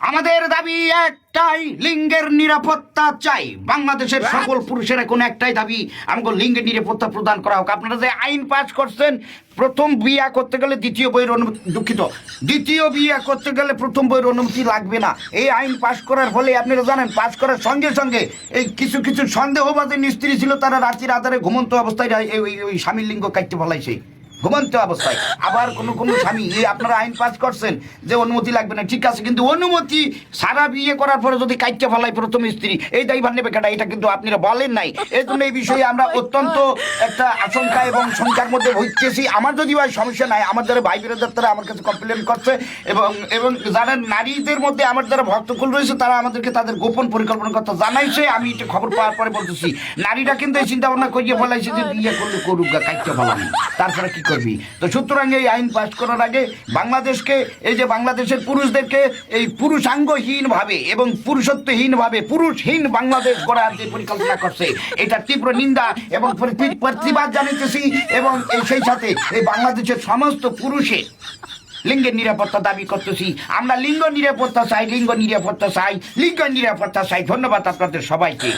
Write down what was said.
আমাদের দাবি একটাই, লিঙ্গের নিরাপত্তা চাই। বাংলাদেশের সকল পুরুষের এখন একটাই দাবি, আমাকে লিঙ্গের নিরাপত্তা প্রদান করা হোক। আপনারা যে আইন পাস করছেন, প্রথম বিয়া করতে গেলে দ্বিতীয় বইয়ের অনুমতি, দুঃখিত, দ্বিতীয় বিয়া করতে গেলে প্রথম বইয়ের অনুমতি লাগবে না। এই আইন পাস করার ফলে আপনারা জানেন, পাস করার সঙ্গে সঙ্গে এই কিছু কিছু সন্দেহবাদী স্ত্রী ছিল, তারা রাত্রির আধারে ঘুমন্ত অবস্থায় ওই স্বামীর লিঙ্গ কাটতে ফেলাইছে ঘুমন্ত অবস্থায়। আবার কোনো কোনো স্বামী, এই আপনারা আইন পাস করছেন যে অনুমতি লাগবে না, ঠিক আছে, কিন্তু অনুমতি সারা বিয়ে করার পরে যদি কাইটে ফেলায় প্রথম স্ত্রী, এই দায়ভার নেবে কেটা? এটা কিন্তু আপনারা বলেন নাই। এই জন্য এই বিষয়ে আমরা অত্যন্ত একটা আশঙ্কা এবং শঙ্কার মধ্যে ভুগতেছি। আমার যদি ভাই সমস্যা নাই, আমার যারা ভাই বিরোধী তারা আমার কাছে কমপ্লেন করছে, এবং এবং যারা নারীদের মধ্যে আমার যারা ভক্তকুল রয়েছে তারা আমাদেরকে তাদের গোপন পরিকল্পনার কথা জানাইছে। আমি এটা খবর পাওয়ার পরে বলতেছি, নারীরা কিন্তু এই চিন্তা ভাবনা করিয়ে ফেলাইছে যে বিয়ে করলে করুক, কাইটে ফেলাম, তারপরে কি করবি? তো সুতরাং এই আইন পাস করার আগে বাংলাদেশকে, এই যে বাংলাদেশের পুরুষদেরকে এই পুরুষাঙ্গহীন ভাবে এবং পুরুষত্বহীন ভাবে পুরুষহীন বাংলাদেশ গড়ার যে পরিকল্পনা করছে, এটা তীব্র নিন্দা এবং প্রতিবাদ জানাইতেছি। এবং সেই সাথে এই বাংলাদেশের সমস্ত পুরুষের লিঙ্গের নিরাপত্তা দাবি করতেছি। আমরা লিঙ্গ নিরাপত্তা চাই, লিঙ্গ নিরাপত্তা চাই, লিঙ্গ নিরাপত্তা চাই। ধন্যবাদ আপনাদের সবাইকে।